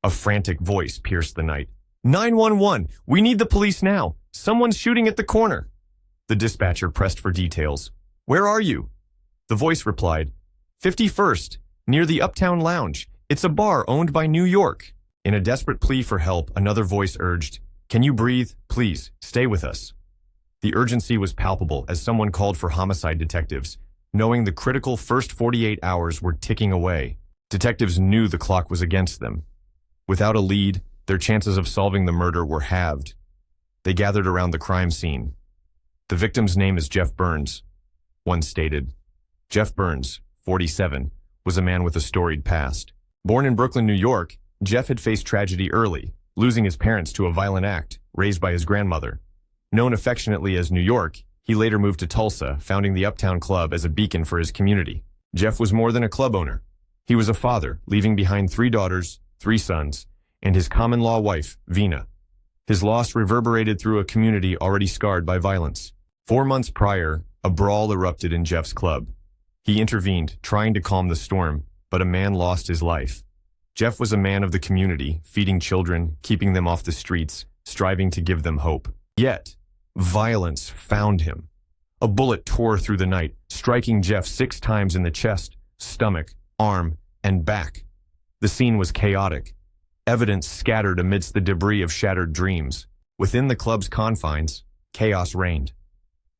A frantic voice pierced the night. 911! We need the police now! Someone's shooting at the corner! The dispatcher pressed for details. Where are you? The voice replied, 51st, near the Uptown Lounge. It's a bar owned by New York. In a desperate plea for help, another voice urged, Can you breathe? Please, stay with us. The urgency was palpable as someone called for homicide detectives, knowing the critical first 48 hours were ticking away. Detectives knew the clock was against them. Without a lead, their chances of solving the murder were halved. They gathered around the crime scene. The victim's name is Jeff Burns, one stated. Jeff Burns, 47, was a man with a storied past. Born in Brooklyn, New York, Jeff had faced tragedy early, losing his parents to a violent act, raised by his grandmother. Known affectionately as New York, he later moved to Tulsa, founding the Uptown Club as a beacon for his community. Jeff was more than a club owner. He was a father, leaving behind 3 daughters, 3 sons, and his common-law wife, Vina. His loss reverberated through a community already scarred by violence. 4 months prior, a brawl erupted in Jeff's club. He intervened, trying to calm the storm, but a man lost his life. Jeff was a man of the community, feeding children, keeping them off the streets, striving to give them hope. Yet, violence found him. A bullet tore through the night, striking Jeff 6 times in the chest, stomach, arm, and back. The scene was chaotic. Evidence scattered amidst the debris of shattered dreams. Within the club's confines, chaos reigned.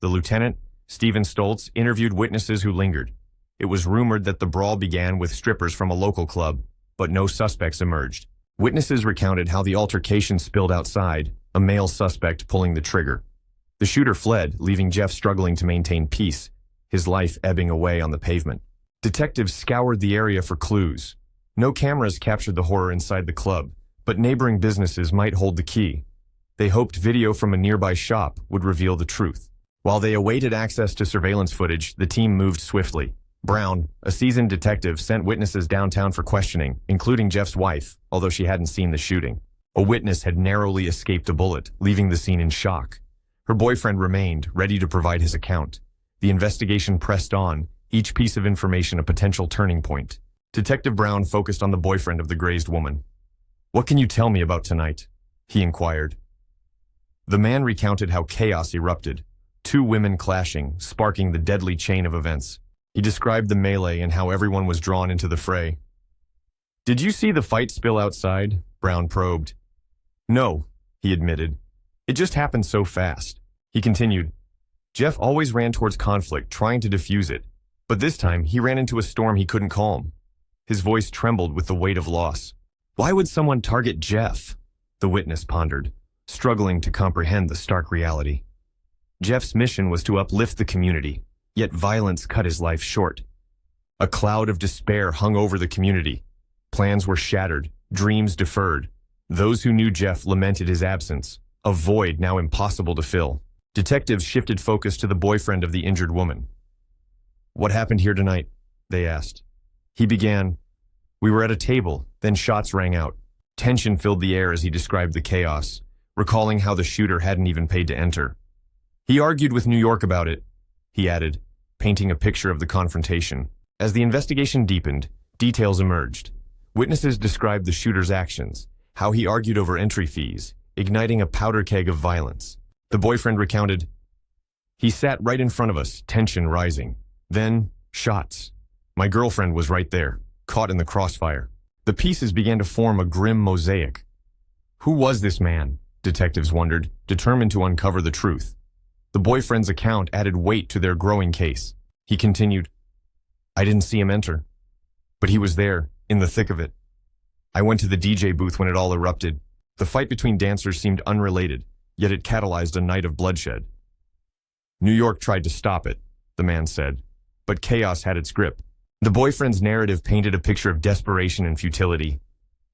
The lieutenant, Stephen Stoltz, interviewed witnesses who lingered. It was rumored that the brawl began with strippers from a local club, but no suspects emerged. Witnesses recounted how the altercation spilled outside, a male suspect pulling the trigger. The shooter fled, leaving Jeff struggling to maintain peace, his life ebbing away on the pavement. Detectives scoured the area for clues. No cameras captured the horror inside the club, but neighboring businesses might hold the key. They hoped video from a nearby shop would reveal the truth. While they awaited access to surveillance footage, the team moved swiftly. Brown, a seasoned detective, sent witnesses downtown for questioning, including Jeff's wife, although she hadn't seen the shooting. A witness had narrowly escaped a bullet, leaving the scene in shock. Her boyfriend remained, ready to provide his account. The investigation pressed on, each piece of information a potential turning point. Detective Brown focused on the boyfriend of the grazed woman. "What can you tell me about tonight?" he inquired. The man recounted how chaos erupted, 2 women clashing, sparking the deadly chain of events. He described the melee and how everyone was drawn into the fray. "Did you see the fight spill outside?" Brown probed. "No," he admitted. "It just happened so fast." He continued, "Jeff always ran towards conflict, trying to diffuse it. But this time, he ran into a storm he couldn't calm." His voice trembled with the weight of loss. "Why would someone target Jeff?" the witness pondered, struggling to comprehend the stark reality. Jeff's mission was to uplift the community, yet violence cut his life short. A cloud of despair hung over the community. Plans were shattered, dreams deferred. Those who knew Jeff lamented his absence, a void now impossible to fill. Detectives shifted focus to the boyfriend of the injured woman. "What happened here tonight?" they asked. He began, "We were at a table, then shots rang out." Tension filled the air as he described the chaos, recalling how the shooter hadn't even paid to enter. "He argued with New York about it," he added, painting a picture of the confrontation. As the investigation deepened, details emerged. Witnesses described the shooter's actions, how he argued over entry fees, igniting a powder keg of violence. The boyfriend recounted, "He sat right in front of us, tension rising. Then, shots. My girlfriend was right there, caught in the crossfire." The pieces began to form a grim mosaic. Who was this man? Detectives wondered, determined to uncover the truth. The boyfriend's account added weight to their growing case. He continued, "I didn't see him enter, but he was there, in the thick of it. I went to the DJ booth when it all erupted. The fight between dancers seemed unrelated, yet it catalyzed a night of bloodshed. New York tried to stop it," the man said, "but chaos had its grip." The boyfriend's narrative painted a picture of desperation and futility.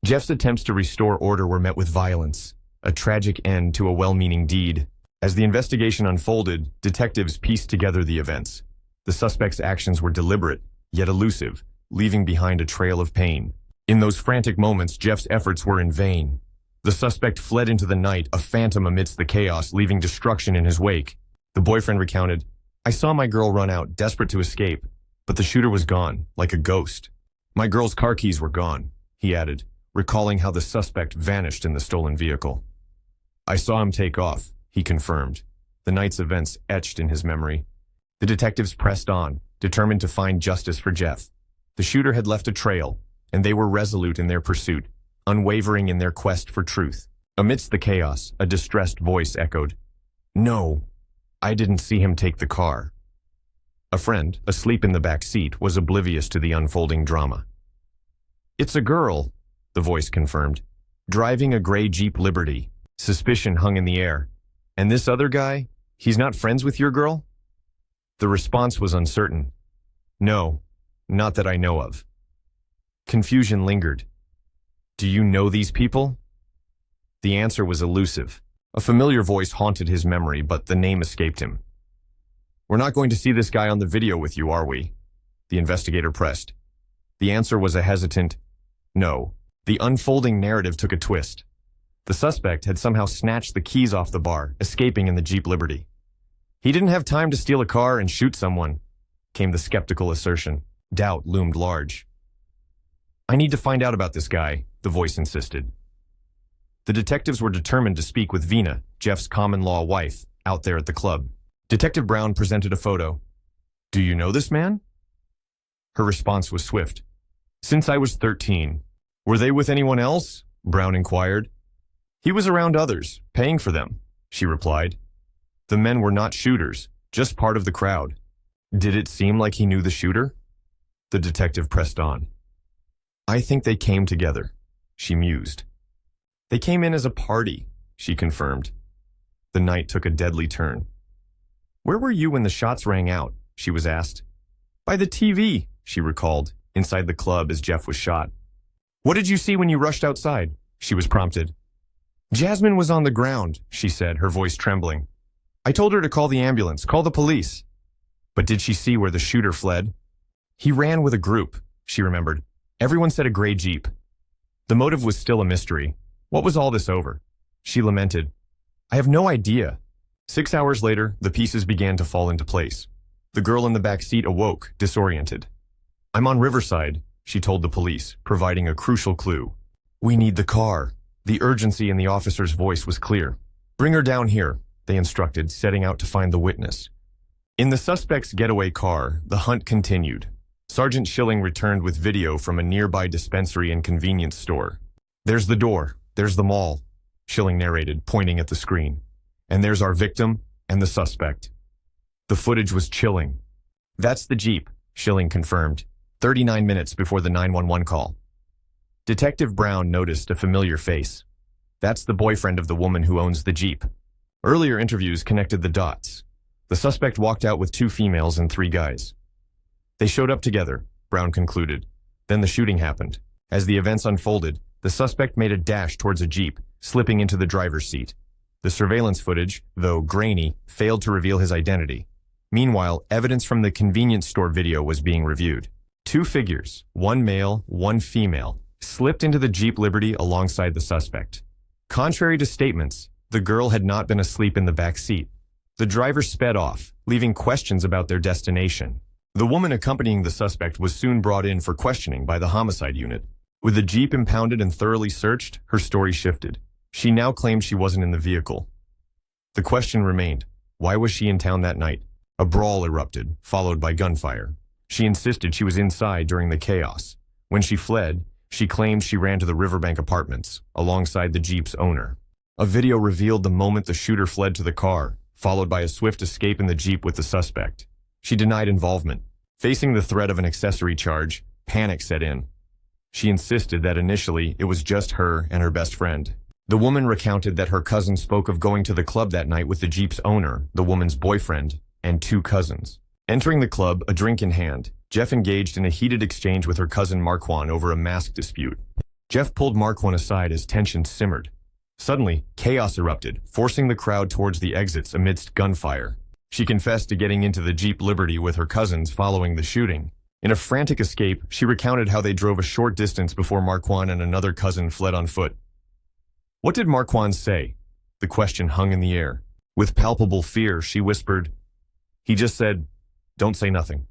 Jeff's attempts to restore order were met with violence, a tragic end to a well-meaning deed. As the investigation unfolded, detectives pieced together the events. The suspect's actions were deliberate, yet elusive, leaving behind a trail of pain. In those frantic moments, Jeff's efforts were in vain. The suspect fled into the night, a phantom amidst the chaos, leaving destruction in his wake. The boyfriend recounted, "I saw my girl run out, desperate to escape, but the shooter was gone, like a ghost. My girl's car keys were gone," he added, recalling how the suspect vanished in the stolen vehicle. I saw him take off, he confirmed, the night's events etched in his memory. The detectives pressed on, determined to find justice for Jeff. The shooter had left a trail, and they were resolute in their pursuit, unwavering in their quest for truth. Amidst the chaos, a distressed voice echoed, "No, I didn't see him take the car." A friend, asleep in the back seat, was oblivious to the unfolding drama. "It's a girl," the voice confirmed, "driving a gray Jeep Liberty." Suspicion hung in the air. "And this other guy, he's not friends with your girl?" The response was uncertain. "No, not that I know of." Confusion lingered. "Do you know these people?" The answer was elusive. A familiar voice haunted his memory, but the name escaped him. "We're not going to see this guy on the video with you, are we?" The investigator pressed. The answer was a hesitant no. The unfolding narrative took a twist. The suspect had somehow snatched the keys off the bar, escaping in the Jeep Liberty. "He didn't have time to steal a car and shoot someone," came the skeptical assertion. Doubt loomed large. "I need to find out about this guy," the voice insisted. The detectives were determined to speak with Vina, Jeff's common-law wife, out there at the club. Detective Brown presented a photo. "Do you know this man?" Her response was swift. "Since I was 13. "Were they with anyone else?" Brown inquired. "He was around others, paying for them," she replied. "The men were not shooters, just part of the crowd." "Did it seem like he knew the shooter?" The detective pressed on. "I think they came together," she mused. "They came in as a party," she confirmed. The night took a deadly turn. "Where were you when the shots rang out?" she was asked. "By the TV," she recalled, inside the club as Jeff was shot. "What did you see when you rushed outside?" she was prompted. "Jasmine was on the ground," she said, her voice trembling. "I told her to call the ambulance, call the police." "But did she see where the shooter fled?" "He ran with a group," she remembered. "Everyone said a gray Jeep." The motive was still a mystery. What was all this over? She lamented, "I have no idea." 6 hours later, the pieces began to fall into place. The girl in the back seat awoke, disoriented. "I'm on Riverside," she told the police, providing a crucial clue. "We need the car." The urgency in the officer's voice was clear. "Bring her down here," they instructed, setting out to find the witness. In the suspect's getaway car, the hunt continued. Sergeant Schilling returned with video from a nearby dispensary and convenience store. "There's the door. There's the mall," Schilling narrated, pointing at the screen. "And there's our victim and the suspect." The footage was chilling. "That's the Jeep," Schilling confirmed, 39 minutes before the 911 call. Detective Brown noticed a familiar face. "That's the boyfriend of the woman who owns the Jeep." Earlier interviews connected the dots. The suspect walked out with 2 females and 3 guys. "They showed up together," Brown concluded. Then the shooting happened. As the events unfolded, the suspect made a dash towards a Jeep, slipping into the driver's seat. The surveillance footage, though grainy, failed to reveal his identity. Meanwhile, evidence from the convenience store video was being reviewed. 2 figures, 1 male, 1 female, slipped into the Jeep Liberty alongside the suspect. Contrary to statements, the girl had not been asleep in the back seat. The driver sped off, leaving questions about their destination. The woman accompanying the suspect was soon brought in for questioning by the homicide unit. With the Jeep impounded and thoroughly searched, her story shifted. She now claimed she wasn't in the vehicle. The question remained, why was she in town that night? A brawl erupted, followed by gunfire. She insisted she was inside during the chaos. When she fled, she claimed she ran to the Riverbank Apartments, alongside the Jeep's owner. A video revealed the moment the shooter fled to the car, followed by a swift escape in the Jeep with the suspect. She denied involvement. Facing the threat of an accessory charge, panic set in. She insisted that initially it was just her and her best friend. The woman recounted that her cousin spoke of going to the club that night with the Jeep's owner, the woman's boyfriend, and 2 cousins. Entering the club, a drink in hand, Jeff engaged in a heated exchange with her cousin Marquand over a mask dispute. Jeff pulled Marquand aside as tension simmered. Suddenly, chaos erupted, forcing the crowd towards the exits amidst gunfire. She confessed to getting into the Jeep Liberty with her cousins following the shooting. In a frantic escape, she recounted how they drove a short distance before Marquand and another cousin fled on foot. What did Marquand say? The question hung in the air. With palpable fear, she whispered, "He just said, 'Don't say nothing.'"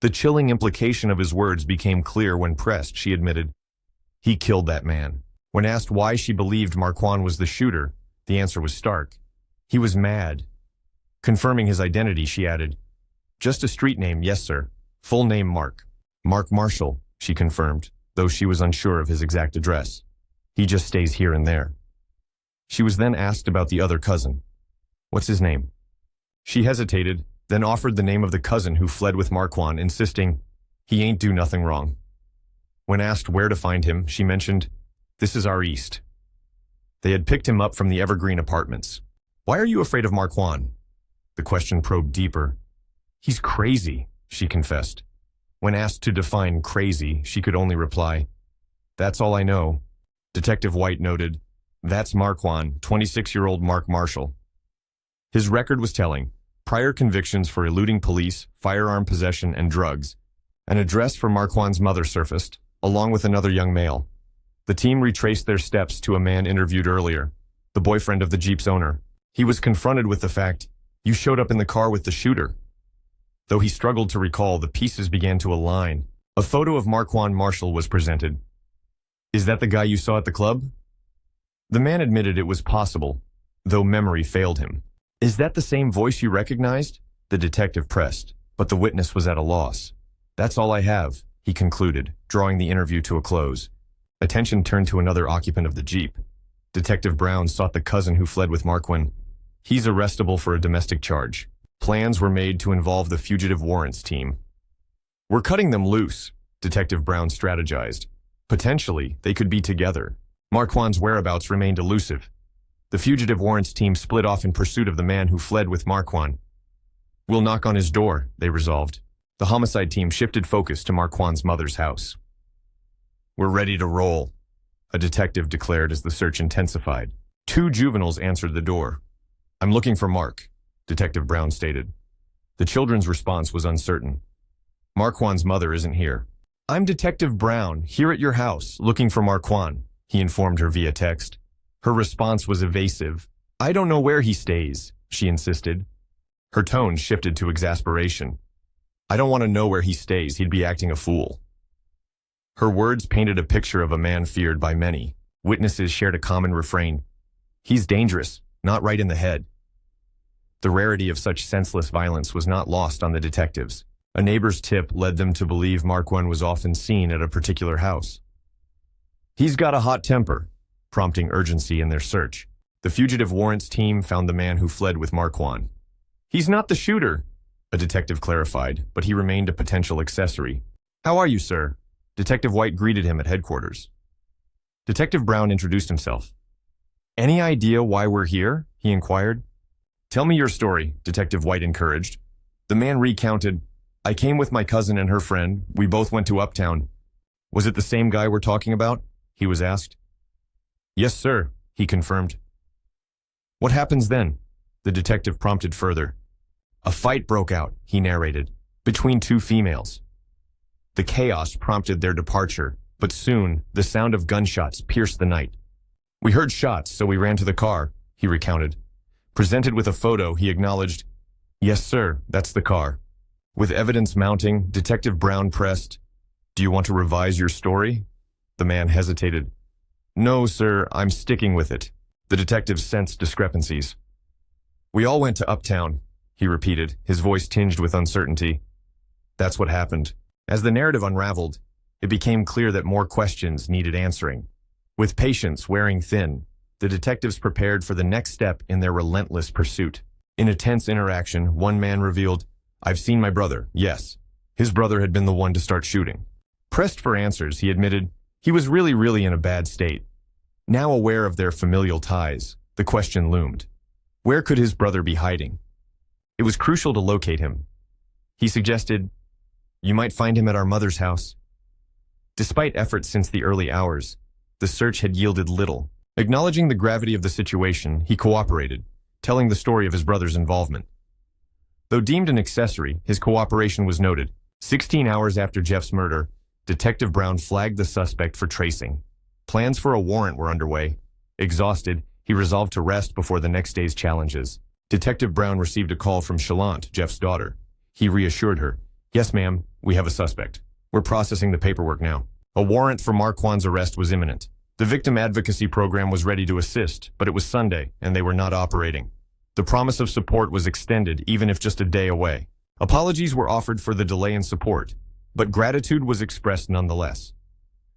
The chilling implication of his words became clear when pressed, she admitted. He killed that man. When asked why she believed Marquand was the shooter, the answer was stark. He was mad. Confirming his identity, she added, "Just a street name, yes, sir. Full name Mark. Mark Marshall," she confirmed, though she was unsure of his exact address. "He just stays here and there." She was then asked about the other cousin. "What's his name?" She hesitated, then offered the name of the cousin who fled with Marquand, insisting, "He ain't do nothing wrong." When asked where to find him, she mentioned, "This is our east." They had picked him up from the Evergreen Apartments. "Why are you afraid of Marquand?" The question probed deeper. "He's crazy," she confessed. When asked to define crazy, she could only reply, "That's all I know." Detective White noted, "That's Marquand, 26-year-old Mark Marshall." His record was telling: prior convictions for eluding police, firearm possession, and drugs. An address for Marquand's mother surfaced, along with another young male. The team retraced their steps to a man interviewed earlier, the boyfriend of the Jeep's owner. He was confronted with the fact, "You showed up in the car with the shooter." Though he struggled to recall, the pieces began to align. A photo of Marquand Marshall was presented. "Is that the guy you saw at the club?" The man admitted it was possible, though memory failed him. "Is that the same voice you recognized?" the detective pressed, but the witness was at a loss. "That's all I have," he concluded, drawing the interview to a close. Attention turned to another occupant of the Jeep. Detective Brown sought the cousin who fled with Marquand. "He's arrestable for a domestic charge." Plans were made to involve the fugitive warrants team. "We're cutting them loose," Detective Brown strategized. Potentially, they could be together. Marquand's whereabouts remained elusive. The fugitive warrants team split off in pursuit of the man who fled with Marquand. "We'll knock on his door," they resolved. The homicide team shifted focus to Marquand's mother's house. "We're ready to roll," a detective declared as the search intensified. 2 juveniles answered the door. "I'm looking for Mark," Detective Brown stated. The children's response was uncertain. "Marquand's mother isn't here." "I'm Detective Brown, here at your house, looking for Marquand," he informed her via text. Her response was evasive. "I don't know where he stays," she insisted. Her tone shifted to exasperation. "I don't want to know where he stays, he'd be acting a fool." Her words painted a picture of a man feared by many. Witnesses shared a common refrain: "He's dangerous, not right in the head." The rarity of such senseless violence was not lost on the detectives. A neighbor's tip led them to believe Marquand was often seen at a particular house. "He's got a hot temper," prompting urgency in their search. The fugitive warrants team found the man who fled with Marquand. "He's not the shooter," a detective clarified, but he remained a potential accessory. "How are you, sir?" Detective White greeted him at headquarters. Detective Brown introduced himself. "Any idea why we're here?" he inquired. "Tell me your story," Detective White encouraged. The man recounted, "I came with my cousin and her friend. We both went to Uptown." "Was it the same guy we're talking about?" he was asked. "Yes, sir," he confirmed. "What happens then?" the detective prompted further. "A fight broke out," he narrated, "between 2 females. The chaos prompted their departure, but soon the sound of gunshots pierced the night. We heard shots, so we ran to the car," he recounted. Presented with a photo, he acknowledged, "Yes, sir, that's the car." With evidence mounting, Detective Brown pressed, "Do you want to revise your story?" The man hesitated. "No, sir, I'm sticking with it." The detective sensed discrepancies. "We all went to Uptown," he repeated, his voice tinged with uncertainty. "That's what happened." As the narrative unraveled, it became clear that more questions needed answering. With patience wearing thin, the detectives prepared for the next step in their relentless pursuit. In a tense interaction, one man revealed, "I've seen my brother, yes. His brother had been the one to start shooting." Pressed for answers, he admitted he was really in a bad state. Now aware of their familial ties, the question loomed. Where could his brother be hiding? It was crucial to locate him. He suggested, "You might find him at our mother's house." Despite efforts since the early hours, the search had yielded little. Acknowledging the gravity of the situation, he cooperated, telling the story of his brother's involvement. Though deemed an accessory, his cooperation was noted. 16 hours after Jeff's murder, Detective Brown flagged the suspect for tracing. Plans for a warrant were underway. Exhausted, he resolved to rest before the next day's challenges. Detective Brown received a call from Shallant, Jeff's daughter. He reassured her, "Yes, ma'am, we have a suspect. We're processing the paperwork now." A warrant for Marquand's arrest was imminent. The victim advocacy program was ready to assist, but it was Sunday, and they were not operating. The promise of support was extended, even if just a day away. Apologies were offered for the delay in support, but gratitude was expressed nonetheless.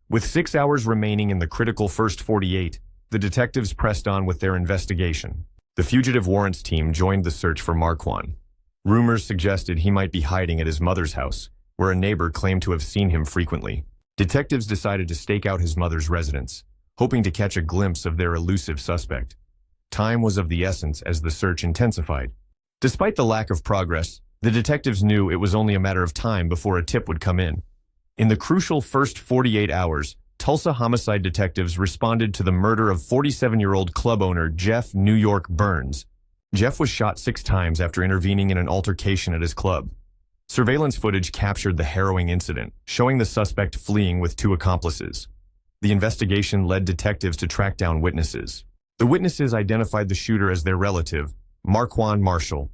With 6 hours remaining in the critical first 48, the detectives pressed on with their investigation. The fugitive warrants team joined the search for Marquand. Rumors suggested he might be hiding at his mother's house, where a neighbor claimed to have seen him frequently. Detectives decided to stake out his mother's residence, hoping to catch a glimpse of their elusive suspect. Time was of the essence as the search intensified. Despite the lack of progress, the detectives knew it was only a matter of time before a tip would come in. In the crucial first 48 hours, Tulsa homicide detectives responded to the murder of 47-year-old club owner Jeff New York Burns. Jeff was shot 6 times after intervening in an altercation at his club. Surveillance footage captured the harrowing incident, showing the suspect fleeing with 2 accomplices. The investigation led detectives to track down witnesses. The witnesses identified the shooter as their relative, Marquand Marshall.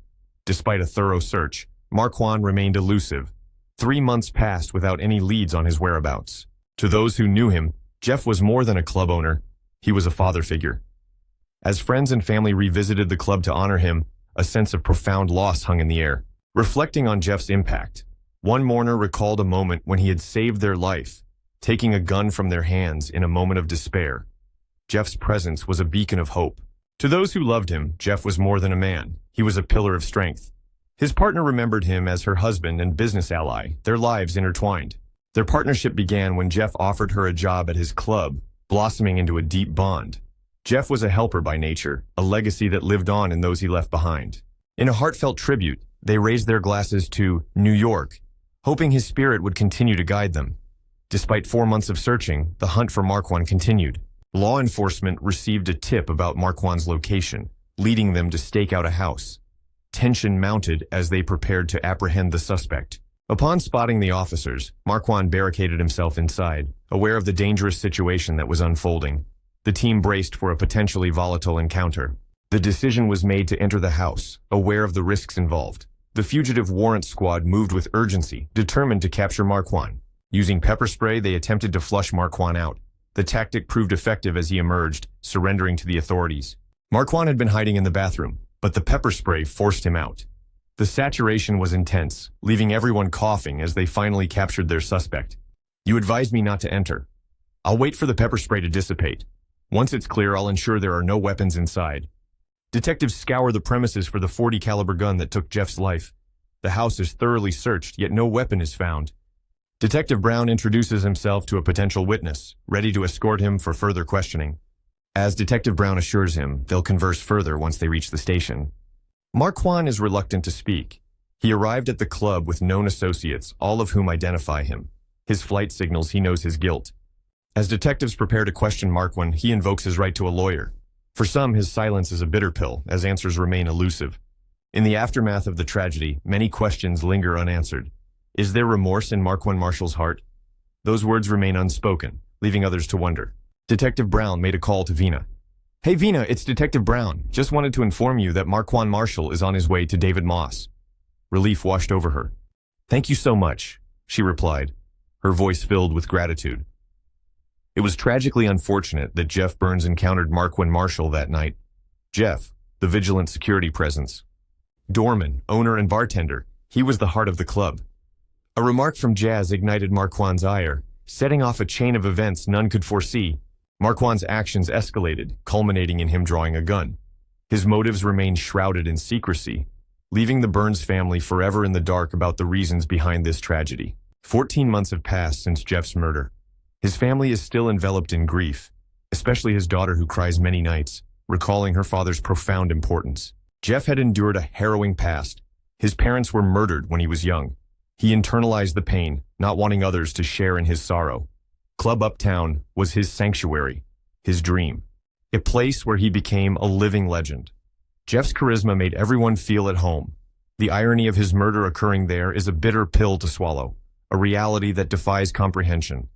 Despite a thorough search, Marquand remained elusive. 3 months passed without any leads on his whereabouts. To those who knew him, Jeff was more than a club owner. He was a father figure. As friends and family revisited the club to honor him, a sense of profound loss hung in the air. Reflecting on Jeff's impact, one mourner recalled a moment when he had saved their life, taking a gun from their hands in a moment of despair. Jeff's presence was a beacon of hope. To those who loved him, Jeff was more than a man. He was a pillar of strength. His partner remembered him as her husband and business ally, their lives intertwined. Their partnership began when Jeff offered her a job at his club, blossoming into a deep bond. Jeff was a helper by nature, a legacy that lived on in those he left behind. In a heartfelt tribute, they raised their glasses to New York, hoping his spirit would continue to guide them. Despite 4 months of searching, the hunt for Marquand continued. Law enforcement received a tip about Marquand's location, leading them to stake out a house. Tension mounted as they prepared to apprehend the suspect. Upon spotting the officers, Marquand barricaded himself inside, aware of the dangerous situation that was unfolding. The team braced for a potentially volatile encounter. The decision was made to enter the house, aware of the risks involved. The fugitive warrant squad moved with urgency, determined to capture Marquand. Using pepper spray, they attempted to flush Marquand out. The tactic proved effective as he emerged, surrendering to the authorities. Marquand had been hiding in the bathroom, but the pepper spray forced him out. The saturation was intense, leaving everyone coughing as they finally captured their suspect. "You advised me not to enter. I'll wait for the pepper spray to dissipate. Once it's clear, I'll ensure there are no weapons inside." Detectives scour the premises for the .40 caliber gun that took Jeff's life. The house is thoroughly searched, yet no weapon is found. Detective Brown introduces himself to a potential witness, ready to escort him for further questioning. As Detective Brown assures him, they'll converse further once they reach the station. Marquand is reluctant to speak. He arrived at the club with known associates, all of whom identify him. His flight signals he knows his guilt. As detectives prepare to question Marquand, he invokes his right to a lawyer. For some, his silence is a bitter pill, as answers remain elusive. In the aftermath of the tragedy, many questions linger unanswered. Is there remorse in Marquand Marshall's heart? Those words remain unspoken, leaving others to wonder. Detective Brown made a call to Vina. "Hey Vina, it's Detective Brown. Just wanted to inform you that Marquand Marshall is on his way to David Moss." Relief washed over her. "Thank you so much," she replied, her voice filled with gratitude. It was tragically unfortunate that Jeff Burns encountered Marquand Marshall that night. Jeff, the vigilant security presence. Doorman, owner and bartender, he was the heart of the club. A remark from Jazz ignited Marquand's ire, setting off a chain of events none could foresee. Marquand's actions escalated, culminating in him drawing a gun. His motives remained shrouded in secrecy, leaving the Burns family forever in the dark about the reasons behind this tragedy. 14 months have passed since Jeff's murder. His family is still enveloped in grief, especially his daughter who cries many nights, recalling her father's profound importance. Jeff had endured a harrowing past. His parents were murdered when he was young. He internalized the pain, not wanting others to share in his sorrow. Club Uptown was his sanctuary, his dream, a place where he became a living legend. Jeff's charisma made everyone feel at home. The irony of his murder occurring there is a bitter pill to swallow, a reality that defies comprehension.